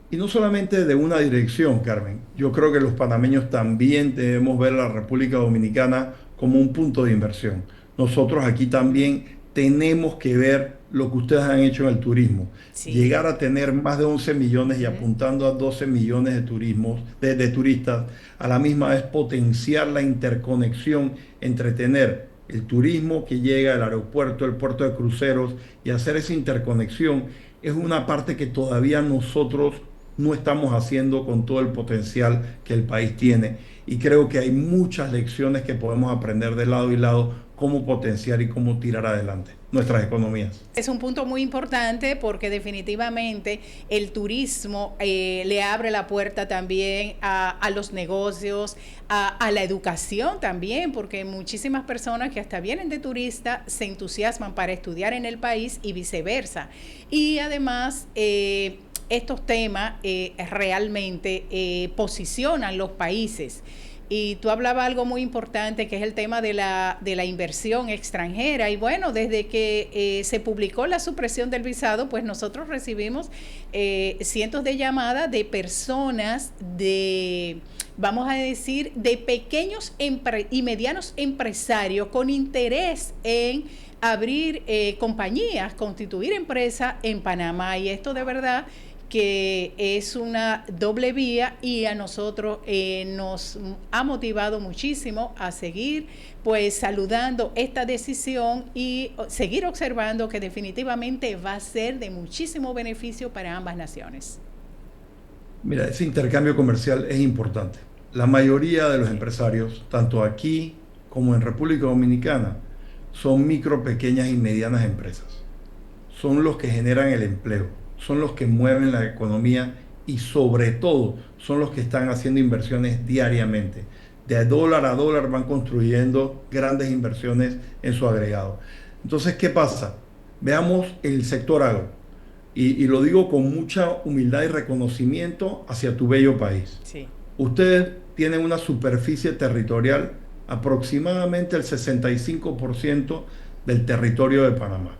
Y no solamente de una dirección, Carmen. Yo creo que los panameños también debemos ver a la República Dominicana como un punto de inversión. Nosotros aquí también tenemos que ver lo que ustedes han hecho en el turismo. Sí. Llegar a tener más de 11 millones y apuntando a 12 millones de turistas, a la misma vez potenciar la interconexión entre tener el turismo que llega al aeropuerto, el puerto de cruceros y hacer esa interconexión es una parte que todavía nosotros no estamos haciendo con todo el potencial que el país tiene. Y creo que hay muchas lecciones que podemos aprender de lado y lado cómo potenciar y cómo tirar adelante nuestras economías. Es un punto muy importante porque definitivamente el turismo le abre la puerta también a los negocios, a la educación también, porque muchísimas personas que hasta vienen de turista se entusiasman para estudiar en el país y viceversa. Y además estos temas realmente posicionan los países Y tú hablabas algo muy importante, que es el tema de la inversión extranjera. Y bueno, desde que se publicó la supresión del visado, pues nosotros recibimos cientos de llamadas de personas vamos a decir, de pequeños y medianos empresarios con interés en abrir compañías, constituir empresas en Panamá. Y esto de verdad que es una doble vía, y a nosotros nos ha motivado muchísimo a seguir pues saludando esta decisión y seguir observando que definitivamente va a ser de muchísimo beneficio para ambas naciones. Mira, ese intercambio comercial es importante. La mayoría de los empresarios, tanto aquí como en República Dominicana, son micro, pequeñas y medianas empresas. Son los que generan el empleo, son los que mueven la economía y sobre todo son los que están haciendo inversiones diariamente. De dólar a dólar van construyendo grandes inversiones en su agregado. Entonces, ¿qué pasa? Veamos el sector agro. Y lo digo con mucha humildad y reconocimiento hacia tu bello país. Sí. Ustedes tienen una superficie territorial aproximadamente el 65% del territorio de Panamá.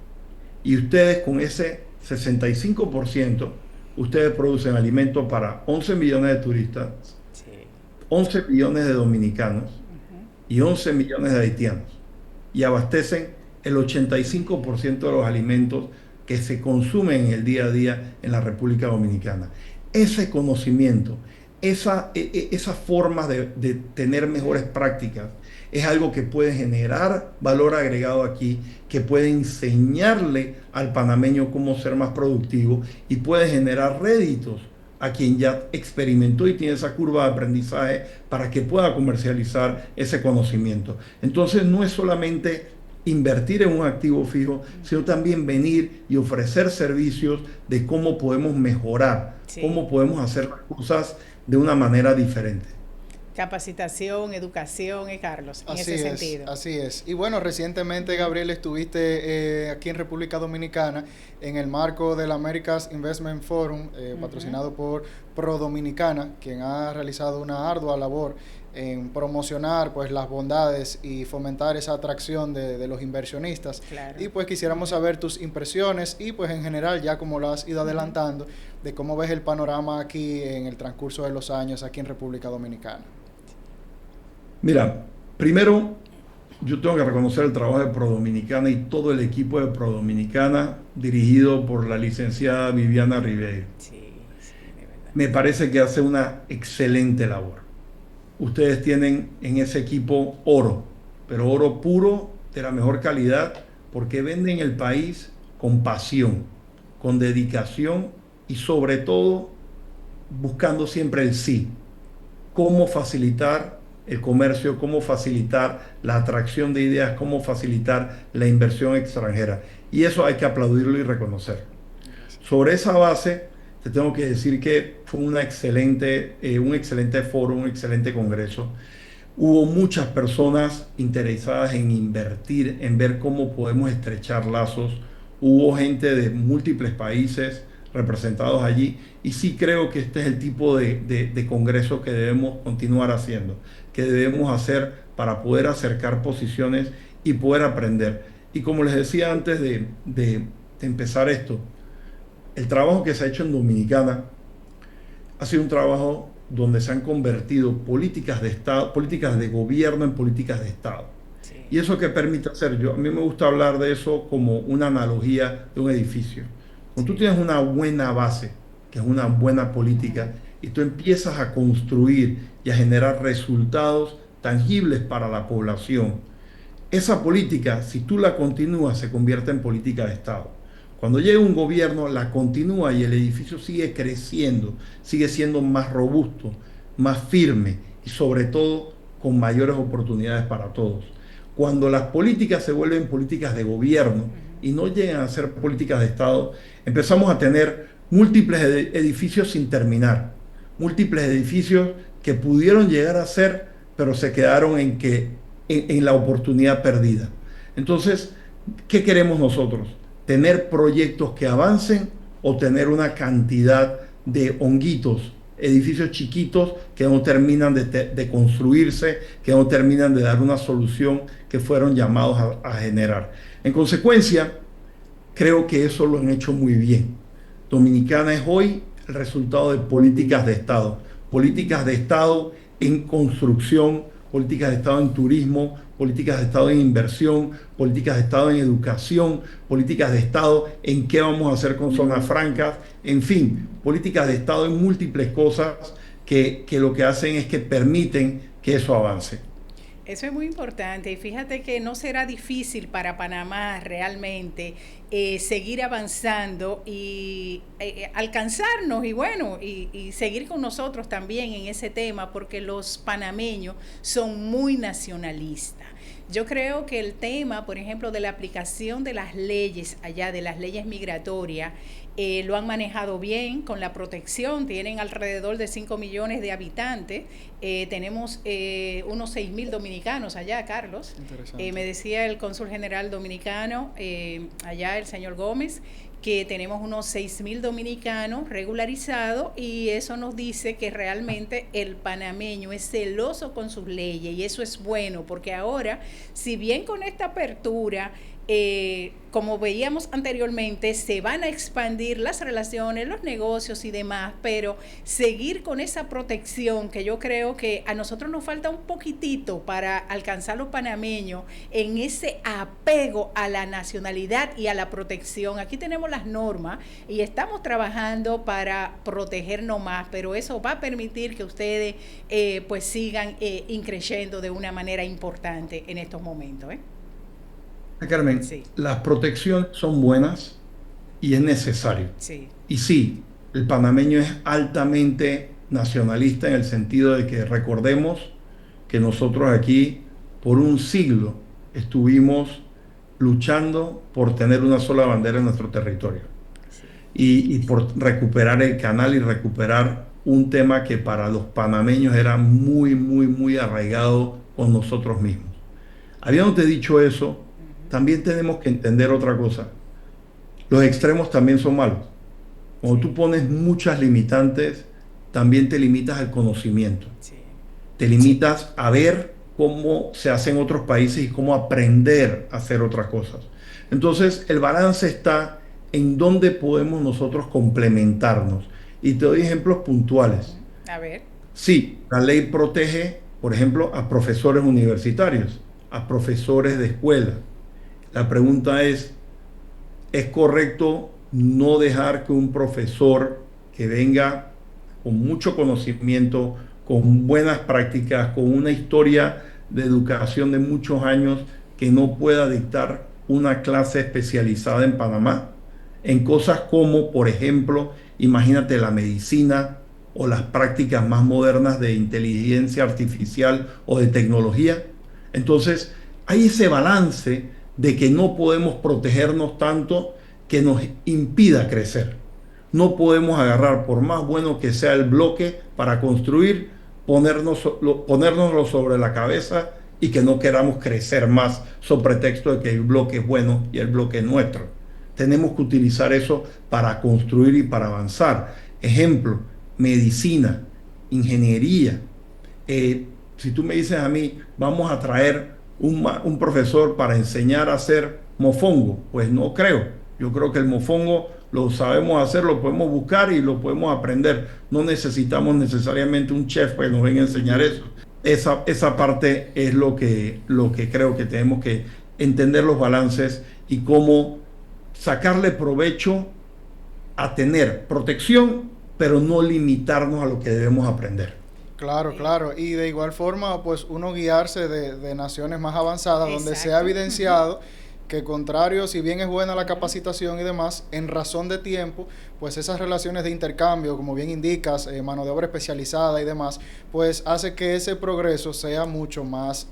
Y ustedes con ese 65%, ustedes producen alimentos para 11 millones de turistas, sí, 11 millones de dominicanos y 11 millones de haitianos. Y abastecen el 85% de los alimentos que se consumen en el día a día en la República Dominicana. Ese conocimiento, esa forma de tener mejores prácticas, es algo que puede generar valor agregado aquí, que puede enseñarle al panameño cómo ser más productivo y puede generar réditos a quien ya experimentó y tiene esa curva de aprendizaje para que pueda comercializar ese conocimiento. Entonces no es solamente invertir en un activo fijo, sino también venir y ofrecer servicios de cómo podemos mejorar, sí, cómo podemos hacer las cosas de una manera diferente. Capacitación, educación, Carlos, en ese sentido. Así es. Y bueno, recientemente, Gabriel, estuviste aquí en República Dominicana en el marco del America's Investment Forum, patrocinado por Pro Dominicana, quien ha realizado una ardua labor en promocionar pues las bondades y fomentar esa atracción de los inversionistas. Claro. Y pues quisiéramos saber tus impresiones y pues en general, ya como lo has ido adelantando, de cómo ves el panorama aquí en el transcurso de los años aquí en República Dominicana. Mira, primero yo tengo que reconocer el trabajo de Pro Dominicana y todo el equipo de Pro Dominicana dirigido por la licenciada Viviana Ribeiro. Sí, de verdad. Me parece que hace una excelente labor. Ustedes tienen en ese equipo oro, pero oro puro de la mejor calidad, porque venden el país con pasión, con dedicación y sobre todo buscando siempre el sí. Cómo facilitar el comercio, cómo facilitar la atracción de ideas, cómo facilitar la inversión extranjera. Y eso hay que aplaudirlo y reconocer. Sobre esa base, te tengo que decir que fue un excelente foro, un excelente congreso. Hubo muchas personas interesadas en invertir, en ver cómo podemos estrechar lazos. Hubo gente de múltiples países representados allí, y sí creo que este es el tipo de congreso que debemos continuar haciendo, que debemos hacer para poder acercar posiciones y poder aprender. Y como les decía antes de empezar esto, el trabajo que se ha hecho en Dominicana ha sido un trabajo donde se han convertido políticas de Estado, políticas de gobierno en políticas de Estado. Sí. ¿Y eso qué permite hacer? A mí me gusta hablar de eso como una analogía de un edificio. Cuando tú tienes una buena base, que es una buena política, y tú empiezas a construir y a generar resultados tangibles para la población, esa política, si tú la continúas, se convierte en política de Estado. Cuando llega un gobierno, la continúa y el edificio sigue creciendo, sigue siendo más robusto, más firme y sobre todo con mayores oportunidades para todos. Cuando las políticas se vuelven políticas de gobierno y no llegan a ser políticas de Estado, empezamos a tener múltiples edificios sin terminar, múltiples edificios que pudieron llegar a ser, pero se quedaron en la oportunidad perdida. Entonces, ¿qué queremos nosotros? ¿Tener proyectos que avancen o tener una cantidad de honguitos edificios chiquitos que no terminan de construirse, que no terminan de dar una solución que fueron llamados a generar. En consecuencia, creo que eso lo han hecho muy bien. Dominicana es hoy el resultado de políticas de Estado en construcción, políticas de Estado en turismo, políticas de Estado en inversión, políticas de Estado en educación, políticas de Estado en qué vamos a hacer con zonas francas, en fin, políticas de Estado en múltiples cosas que lo que hacen es que permiten que eso avance. Eso es muy importante y fíjate que no será difícil para Panamá realmente seguir avanzando y alcanzarnos y seguir con nosotros también en ese tema, porque los panameños son muy nacionalistas. Yo creo que el tema, por ejemplo, de la aplicación de las leyes allá, de las leyes migratorias, lo han manejado bien con la protección. Tienen alrededor de 5 millones de habitantes. Tenemos unos 6,000 dominicanos allá, Carlos. Me decía el cónsul general dominicano, allá el señor Gómez, que tenemos unos 6,000 dominicanos regularizados, y eso nos dice que realmente el panameño es celoso con sus leyes, y eso es bueno, porque ahora, si bien con esta apertura, como veíamos anteriormente, se van a expandir las relaciones, los negocios y demás, pero seguir con esa protección, que yo creo que a nosotros nos falta un poquitito para alcanzar los panameños en ese apego a la nacionalidad y a la protección. Aquí tenemos las normas y estamos trabajando para protegernos más, pero eso va a permitir que ustedes pues sigan increciendo de una manera importante en estos momentos, Carmen, sí, las protecciones son buenas y es necesario. Sí. Y sí, el panameño es altamente nacionalista en el sentido de que recordemos que nosotros aquí por un siglo estuvimos luchando por tener una sola bandera en nuestro territorio. Sí. Y por recuperar el canal y recuperar un tema que para los panameños era muy, muy, muy arraigado con nosotros mismos. Habiéndote dicho eso, también tenemos que entender otra cosa. Los extremos también son malos. Cuando tú pones muchas limitantes, también te limitas al conocimiento. Sí. Te limitas a ver cómo se hace en otros países y cómo aprender a hacer otras cosas. Entonces, el balance está en dónde podemos nosotros complementarnos. Y te doy ejemplos puntuales. A ver. Sí, la ley protege, por ejemplo, a profesores universitarios, a profesores de escuela. La pregunta ¿es correcto no dejar que un profesor que venga con mucho conocimiento, con buenas prácticas, con una historia de educación de muchos años, que no pueda dictar una clase especializada en Panamá? En cosas como, por ejemplo, imagínate la medicina o las prácticas más modernas de inteligencia artificial o de tecnología. Entonces, hay ese balance de que no podemos protegernos tanto que nos impida crecer. No podemos agarrar, por más bueno que sea el bloque para construir, ponérnoslo sobre la cabeza y que no queramos crecer más sobre pretexto de que el bloque es bueno y el bloque es nuestro. Tenemos que utilizar eso para construir y para avanzar. Ejemplo, medicina, ingeniería. Si tú me dices a mí, vamos a traer un profesor para enseñar a hacer mofongo, pues no creo. Yo creo que el mofongo lo sabemos hacer, lo podemos buscar y lo podemos aprender. No necesitamos necesariamente un chef que nos venga a enseñar eso. Esa parte es lo que creo que tenemos que entender, los balances y cómo sacarle provecho a tener protección, pero no limitarnos a lo que debemos aprender. Claro, claro. Y de igual forma, pues uno guiarse de naciones más avanzadas. Exacto. Donde se ha evidenciado que contrario, si bien es buena la capacitación y demás, en razón de tiempo, pues esas relaciones de intercambio, como bien indicas, mano de obra especializada y demás, pues hace que ese progreso sea mucho más,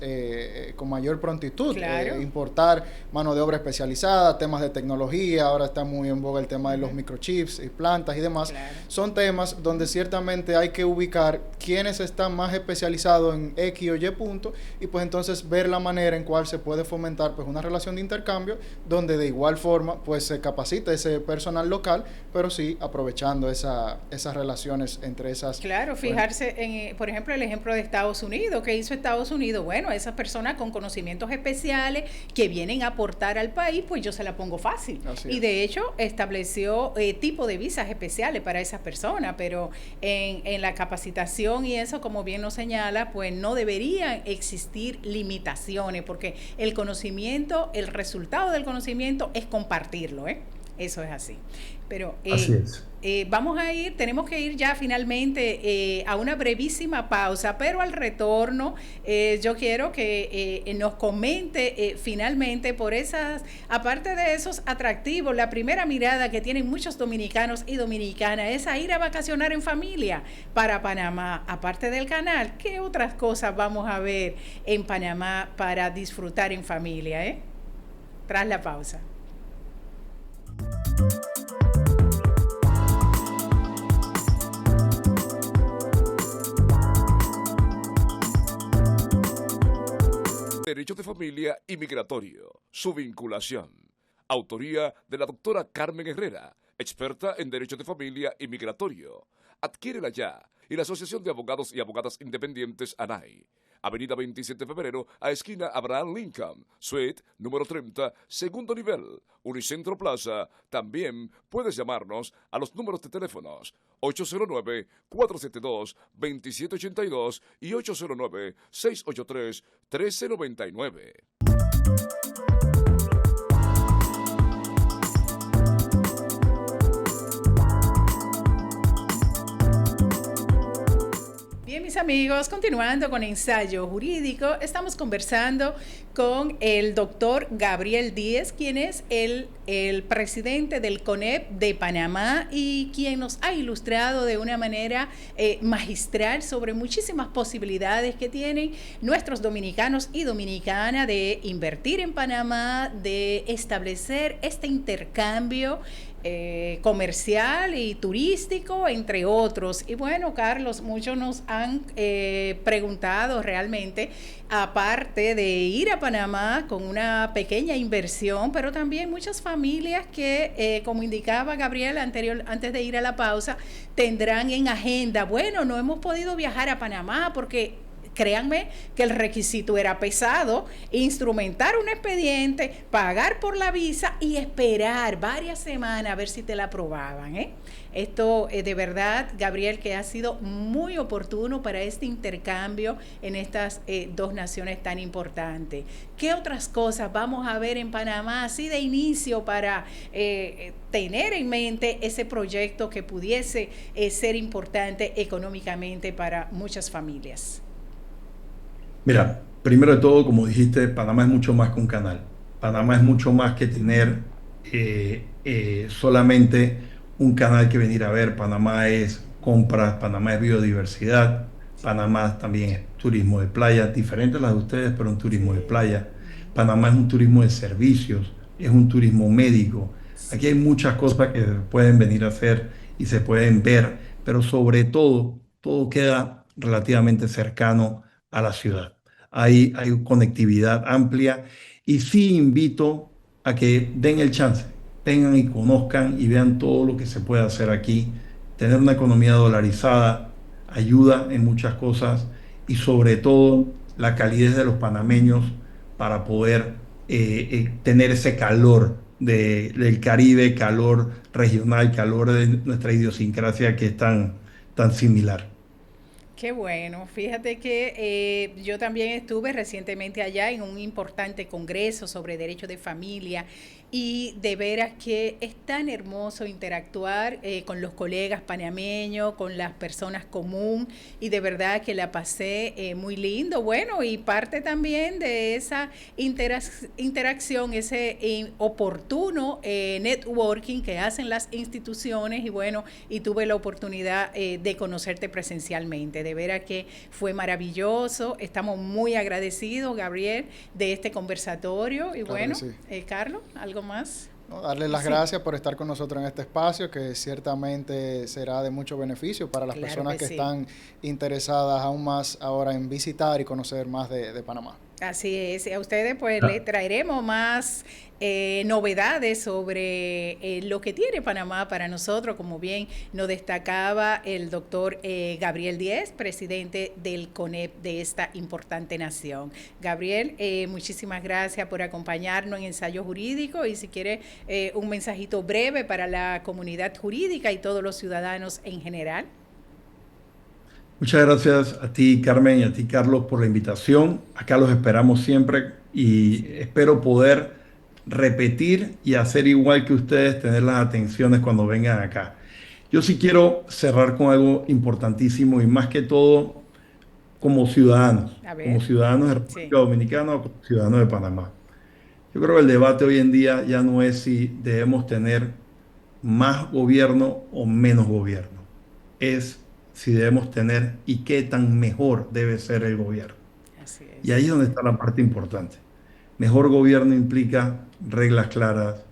con mayor prontitud. Claro. Importar mano de obra especializada, temas de tecnología, ahora está muy en boga el tema de los microchips y plantas y demás. Claro. Son temas donde ciertamente hay que ubicar quiénes están más especializados en X o Y punto, y pues entonces ver la manera en cual se puede fomentar pues una relación de intercambio intercambio, donde de igual forma pues se capacita ese personal local, pero sí aprovechando esas relaciones entre esas. Claro, fijarse en, por ejemplo, el ejemplo de Estados Unidos. ¿Qué hizo Estados Unidos? Bueno, a esas personas con conocimientos especiales que vienen a aportar al país, pues yo se la pongo fácil. Y de hecho estableció tipo de visas especiales para esas personas, pero en la capacitación y eso, como bien nos señala, pues no deberían existir limitaciones, porque el conocimiento, el resultado del conocimiento es compartirlo, Eso es así. Pero así es. Tenemos que ir ya finalmente a una brevísima pausa, pero al retorno yo quiero que nos comente finalmente por esas, aparte de esos atractivos, la primera mirada que tienen muchos dominicanos y dominicanas es a ir a vacacionar en familia para Panamá. Aparte del canal, ¿qué otras cosas vamos a ver en Panamá para disfrutar en familia? Tras la pausa. Derecho de Familia y Migratorio, su vinculación. Autoría de la doctora Carmen Herrera, experta en Derecho de Familia y Migratorio. Adquiérela ya. Y la Asociación de Abogados y Abogadas Independientes ANAI. Avenida 27 de Febrero, a esquina Abraham Lincoln, suite número 30, segundo nivel, Unicentro Plaza. También puedes llamarnos a los números de teléfonos 809-472-2782 y 809-683-1399. Bien, mis amigos, continuando con Ensayo Jurídico, estamos conversando con el doctor Gabriel Díez, quien es el presidente del CONEP de Panamá y quien nos ha ilustrado de una manera magistral sobre muchísimas posibilidades que tienen nuestros dominicanos y dominicanas de invertir en Panamá, de establecer este intercambio comercial y turístico, entre otros. Y bueno, Carlos, muchos nos han preguntado realmente, aparte de ir a Panamá con una pequeña inversión, pero también muchas familias que, como indicaba Gabriel antes de ir a la pausa, tendrán en agenda, bueno, no hemos podido viajar a Panamá porque créanme que el requisito era pesado, instrumentar un expediente, pagar por la visa y esperar varias semanas a ver si te la aprobaban. Esto de verdad, Gabriel, que ha sido muy oportuno para este intercambio en estas dos naciones tan importantes. ¿Qué otras cosas vamos a ver en Panamá así de inicio para tener en mente ese proyecto que pudiese ser importante económicamente para muchas familias? Mira, primero de todo, como dijiste, Panamá es mucho más que un canal. Panamá es mucho más que tener solamente un canal que venir a ver. Panamá es compras, Panamá es biodiversidad, Panamá también es turismo de playa, diferente a las de ustedes, pero un turismo de playa. Panamá es un turismo de servicios, es un turismo médico. Aquí hay muchas cosas que pueden venir a hacer y se pueden ver, pero sobre todo, todo queda relativamente cercano a la ciudad. Hay conectividad amplia y sí invito a que den el chance, vengan y conozcan y vean todo lo que se puede hacer aquí. Tener una economía dolarizada ayuda en muchas cosas y sobre todo la calidez de los panameños para poder tener ese calor del Caribe, calor regional, calor de nuestra idiosincrasia que es tan similar. Qué bueno, fíjate que yo también estuve recientemente allá en un importante congreso sobre derecho de familia y de veras que es tan hermoso interactuar con los colegas panameños, con las personas común y de verdad que la pasé muy lindo. Bueno, y parte también de esa interacción, ese oportuno networking que hacen las instituciones y bueno, y tuve la oportunidad de conocerte presencialmente. De veras que fue maravilloso. Estamos muy agradecidos, Gabriel, de este conversatorio. Y claro, bueno, sí. Carlos, ¿algo más? Darles las gracias por estar con nosotros en este espacio, que ciertamente será de mucho beneficio para las personas que están interesadas aún más ahora en visitar y conocer más de Panamá. Así es, a ustedes pues le traeremos más novedades sobre lo que tiene Panamá para nosotros, como bien nos destacaba el doctor Gabriel Díez, presidente del CONEP de esta importante nación. Gabriel, muchísimas gracias por acompañarnos en Ensayo Jurídico, y si quiere un mensajito breve para la comunidad jurídica y todos los ciudadanos en general. Muchas gracias a ti, Carmen, y a ti, Carlos, por la invitación. Acá los esperamos siempre y espero poder repetir y hacer igual que ustedes, tener las atenciones cuando vengan acá. Yo sí quiero cerrar con algo importantísimo, y más que todo como ciudadanos de República Dominicana o como ciudadanos de Panamá. Yo creo que el debate hoy en día ya no es si debemos tener más gobierno o menos gobierno. Es si debemos tener y qué tan mejor debe ser el gobierno. Así es. Y ahí es donde está la parte importante. Mejor gobierno implica reglas claras,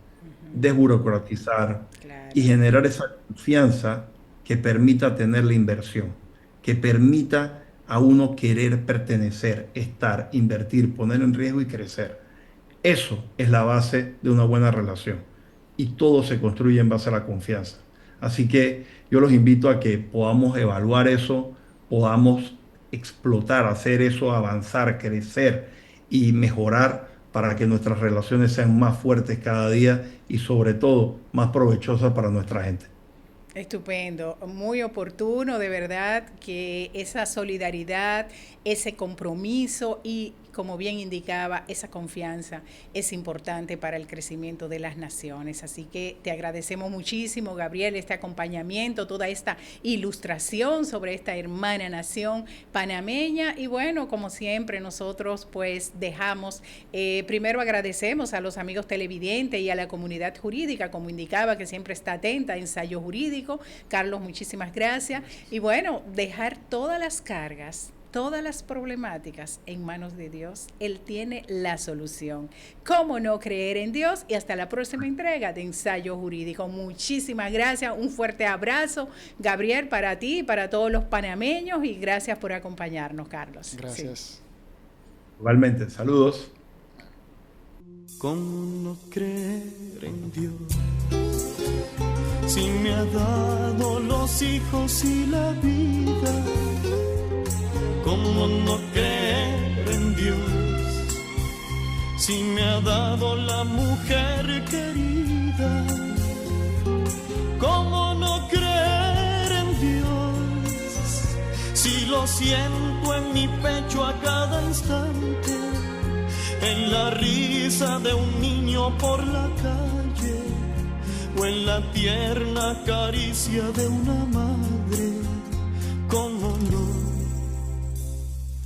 desburocratizar y generar esa confianza que permita tener la inversión, que permita a uno querer pertenecer, estar, invertir, poner en riesgo y crecer. Eso es la base de una buena relación, y todo se construye en base a la confianza. Así que yo los invito a que podamos evaluar eso, podamos explotar, hacer eso, avanzar, crecer y mejorar para que nuestras relaciones sean más fuertes cada día y sobre todo más provechosas para nuestra gente. Estupendo, muy oportuno, de verdad, que esa solidaridad, ese compromiso y, como bien indicaba, esa confianza es importante para el crecimiento de las naciones. Así que te agradecemos muchísimo, Gabriel, este acompañamiento, toda esta ilustración sobre esta hermana nación panameña. Y bueno, como siempre, nosotros pues dejamos, primero agradecemos a los amigos televidentes y a la comunidad jurídica, como indicaba, que siempre está atenta a Ensayo Jurídico. Carlos, muchísimas gracias. Y bueno, dejar todas las cargas, todas las problemáticas en manos de Dios. Él tiene la solución. ¿Cómo no creer en Dios? Y hasta la próxima entrega de Ensayo Jurídico. Muchísimas gracias. Un fuerte abrazo, Gabriel, para ti y para todos los panameños. Y gracias por acompañarnos, Carlos. Gracias. Sí. Igualmente, saludos. ¿Cómo no creer en Dios? Si me ha dado los hijos y la vida, ¿cómo no creer en Dios? Si me ha dado la mujer querida, ¿cómo no creer en Dios? Si lo siento en mi pecho a cada instante, en la risa de un niño por la calle, o en la tierna caricia de una madre, ¿cómo no